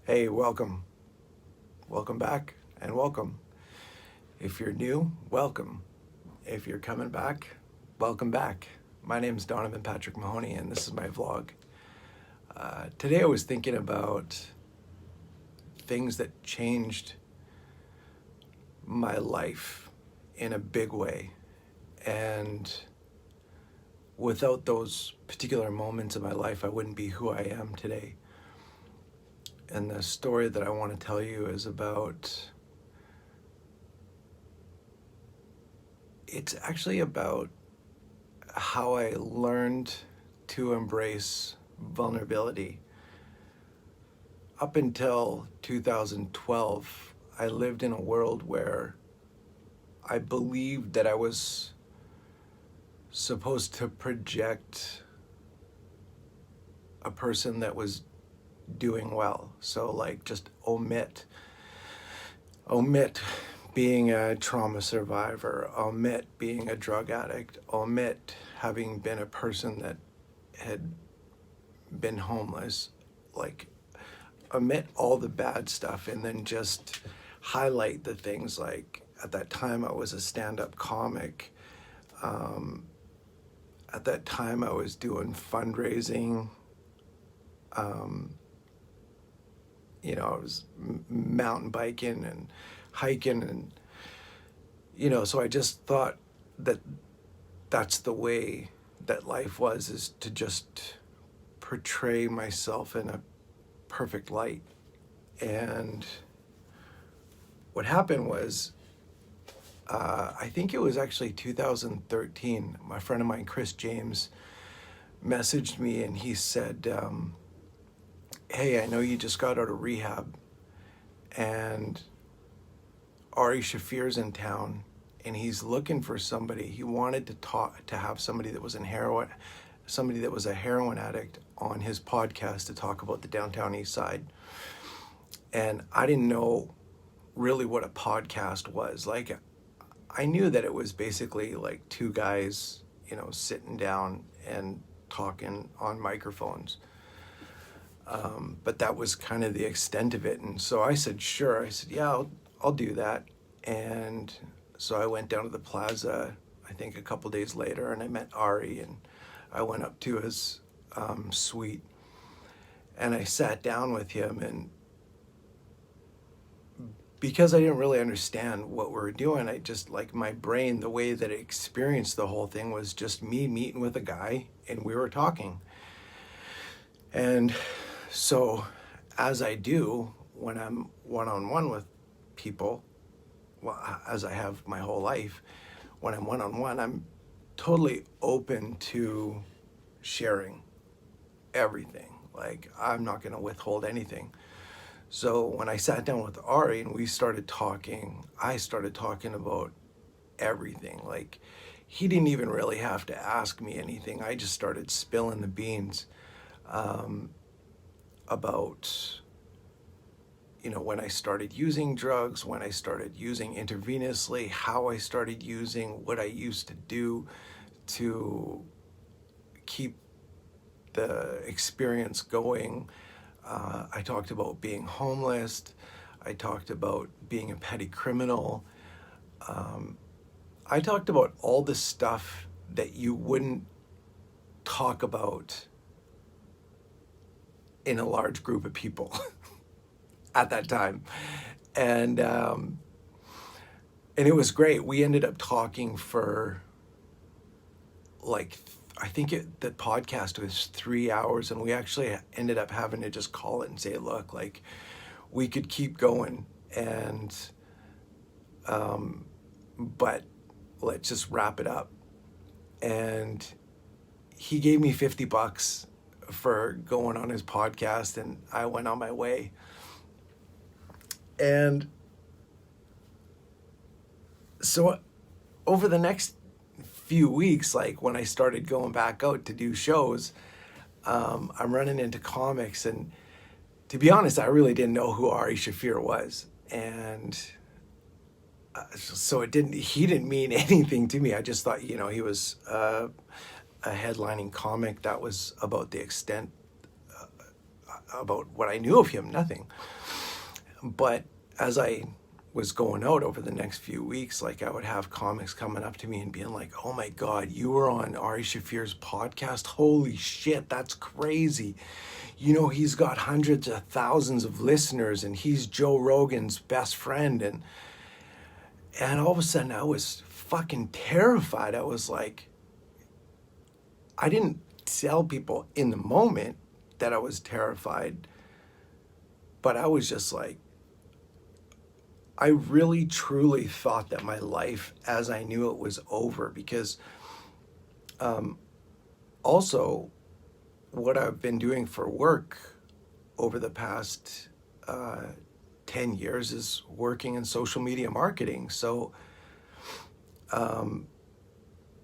Hey, welcome. Welcome back and welcome. If you're new, welcome. If you're coming back, welcome back. My name is Donovan Patrick Mahoney and this is my vlog. Today I was thinking about things that changed my life in a big way. And without those particular moments in my life, I wouldn't be who I am today. And the story that I want to tell you is it's actually about how I learned to embrace vulnerability. Up until 2012, I lived in a world where I believed that I was supposed to project a person that was doing well. So like just omit being a trauma survivor, omit being a drug addict, omit having been a person that had been homeless, like omit all the bad stuff and then just highlight the things. Like at that time I was a stand-up comic. At that time I was doing fundraising. I was mountain biking and hiking and so I just thought that that's the way that life was, is to just portray myself in a perfect light. And what happened was, I think it was actually 2013, my friend of mine, Chris James, messaged me and he said, hey, I know you just got out of rehab and Ari Shaffir's in town and he's looking for somebody. He wanted to have somebody that was a heroin addict on his podcast to talk about the downtown east side. And I didn't know really what a podcast was. Like, I knew that it was basically like two guys, sitting down and talking on microphones. But that was kind of the extent of it. And so I said, sure. I said, yeah, I'll do that. And so I went down to the plaza, I think a couple days later, and I met Ari, and I went up to his suite and I sat down with him. And because I didn't really understand what we were doing, I just, like, my brain, the way that it experienced the whole thing was just me meeting with a guy and we were talking. And so, as I do when I'm one-on-one with people, well, as I have my whole life, when I'm one-on-one, I'm totally open to sharing everything. Like, I'm not going to withhold anything. So when I sat down with Ari and we started talking, I started talking about everything. Like, he didn't even really have to ask me anything. I just started spilling the beans. About when I started using drugs, when I started using intravenously, how I started using, what I used to do to keep the experience going. I talked about being homeless. I talked about being a petty criminal. I talked about all the stuff that you wouldn't talk about in a large group of people at that time. And it was great. We ended up talking for I think the podcast was 3 hours, and we actually ended up having to just call it and say, look, like, we could keep going, and but let's just wrap it up. And he gave me $50 for going on his podcast, and I went on my way. And so over the next few weeks, like when I started going back out to do shows, I'm running into comics, and to be honest, I really didn't know who Ari Shaffir was. And so he didn't mean anything to me. I just thought, he was a headlining comic. That was about the extent about what I knew of him, nothing. But as I was going out over the next few weeks, like I would have comics coming up to me and being like, "Oh my God, you were on Ari Shaffir's podcast? Holy shit, that's crazy. You know, he's got hundreds of thousands of listeners and he's Joe Rogan's best friend." And all of a sudden I was fucking terrified. I was like, I didn't tell people in the moment that I was terrified, but I was just like, I really truly thought that my life as I knew it was over, because also what I've been doing for work over the past 10 years is working in social media marketing. So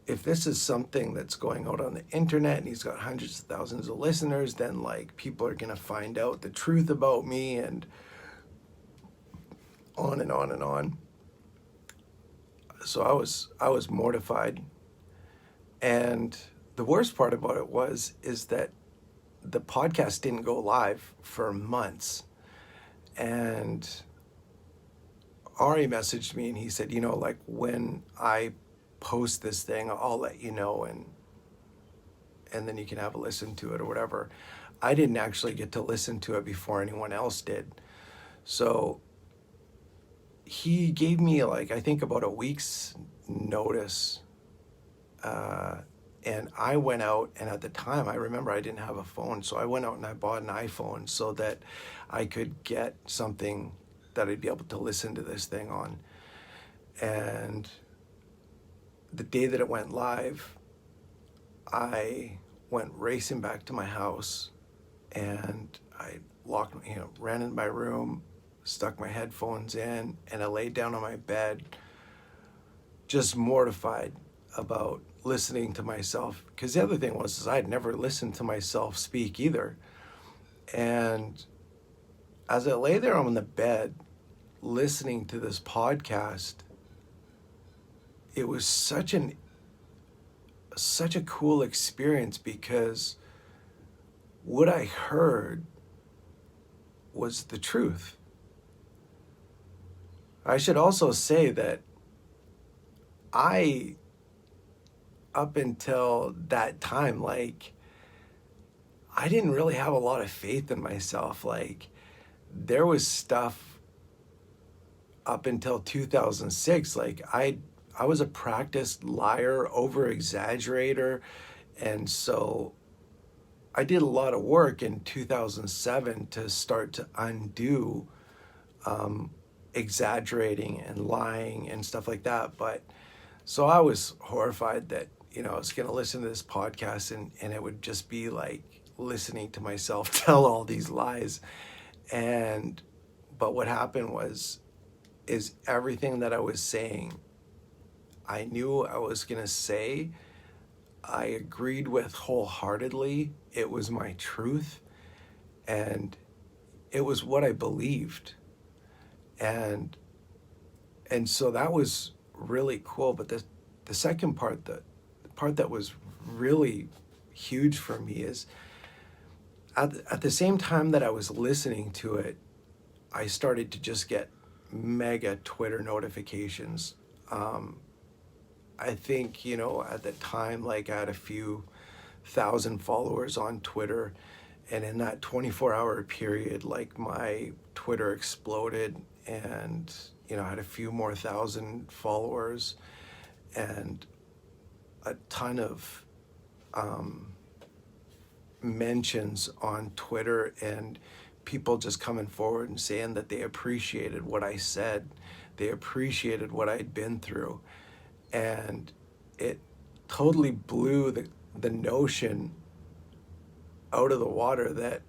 if this is something that's going out on the internet and he's got hundreds of thousands of listeners, then like people are going to find out the truth about me, and on and on and on. So I was mortified. And the worst part about it is that the podcast didn't go live for months. And Ari messaged me and he said, you know, like when I post this thing, I'll let you know, and then you can have a listen to it or whatever. I didn't actually get to listen to it before anyone else did. So he gave me like, I think about a week's notice. And I went out, and at the time I remember I didn't have a phone. So I went out and I bought an iPhone so that I could get something that I'd be able to listen to this thing on. And the day that it went live, I went racing back to my house and I ran in my room, stuck my headphones in, and I laid down on my bed, just mortified about listening to myself. Because the other thing was I'd never listened to myself speak either. And as I lay there on the bed listening to this podcast, it was such a cool experience, because what I heard was the truth. I should also say that up until that time, like, I didn't really have a lot of faith in myself. Like, there was stuff up until 2006, like I was a practiced liar, over-exaggerator, and so I did a lot of work in 2007 to start to undo exaggerating and lying and stuff like that. But so I was horrified that, you know, I was going to listen to this podcast and it would just be like listening to myself tell all these lies. But what happened is everything that I was saying, I knew I was going to say, I agreed with wholeheartedly. It was my truth, and it was what I believed. And so that was really cool. But the second part, the part that was really huge for me is at the same time that I was listening to it, I started to just get mega Twitter notifications. I think, you know, at the time, like, I had a few thousand followers on Twitter, and in that 24-hour period, like, my Twitter exploded, and, you know, I had a few more thousand followers and a ton of mentions on Twitter, and people just coming forward and saying that they appreciated what I said, they appreciated what I'd been through. And it totally blew the notion out of the water that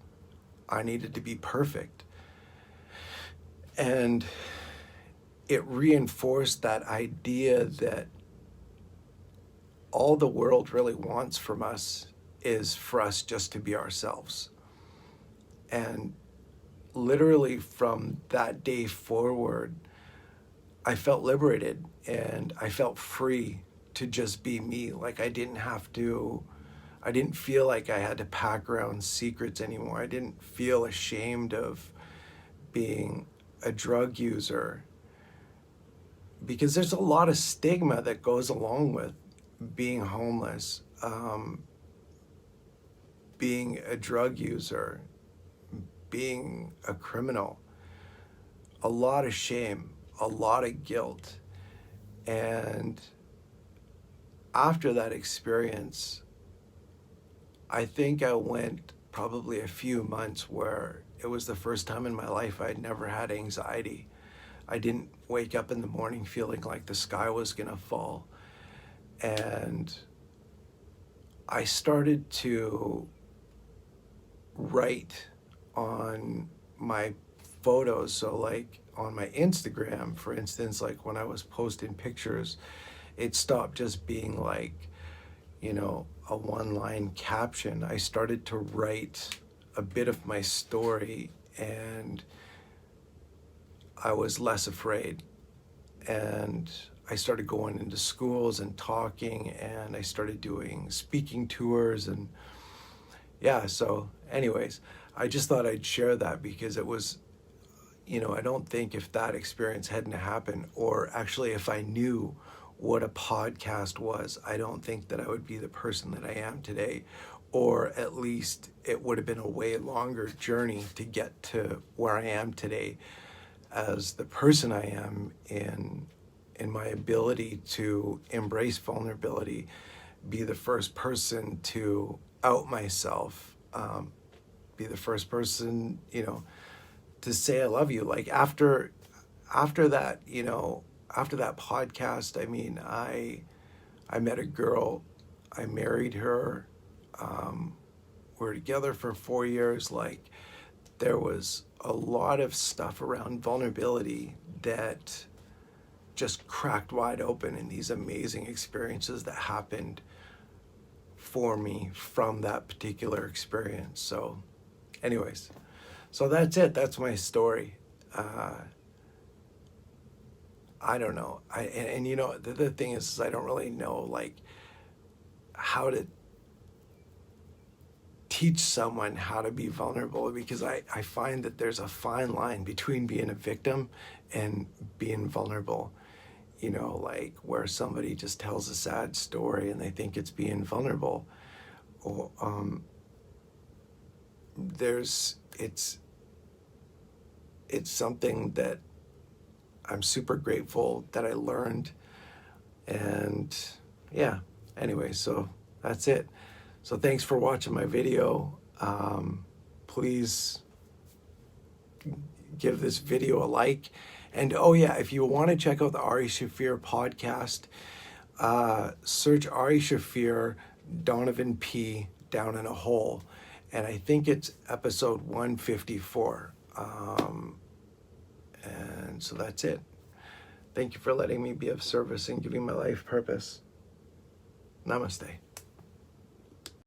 I needed to be perfect. And it reinforced that idea that all the world really wants from us is for us just to be ourselves. And literally from that day forward, I felt liberated and I felt free to just be me. Like, I didn't have to I didn't feel like I had to pack around secrets anymore. I didn't feel ashamed of being a drug user, because there's a lot of stigma that goes along with being homeless, being a drug user, being a criminal. A lot of shame, a lot of guilt. And after that experience, I think I went probably a few months where it was the first time in my life I'd never had anxiety. I didn't wake up in the morning feeling like the sky was gonna fall. And I started to write on my photos. So like on my Instagram, for instance, like when I was posting pictures, it stopped just being like, you know, a one-line caption. I started to write a bit of my story, and I was less afraid. And I started going into schools and talking, and I started doing speaking tours. And yeah, so anyways, I just thought I'd share that because it was, you know, I don't think if that experience hadn't happened, or actually if I knew what a podcast was, I don't think that I would be the person that I am today, or at least it would have been a way longer journey to get to where I am today as the person I am in my ability to embrace vulnerability, be the first person to out myself, be the first person, you know, to say I love you. Like after that, you know, after that podcast, I mean, I met a girl, I married her, we were together for 4 years. Like there was a lot of stuff around vulnerability that just cracked wide open in these amazing experiences that happened for me from that particular experience. So anyways, so that's it. That's my story. I don't know. And you know, the thing is I don't really know like how to teach someone how to be vulnerable, because I find that there's a fine line between being a victim and being vulnerable. You know, like where somebody just tells a sad story and they think it's being vulnerable. Or it's something that I'm super grateful that I learned. And yeah, anyway, so that's it. So thanks for watching my video. Please give this video a like. And oh yeah, if you want to check out the Ari Shaffir podcast, search Ari Shaffir, Donovan P, Down in a Hole. And I think it's episode 154. And so that's it. Thank you for letting me be of service and giving my life purpose. Namaste.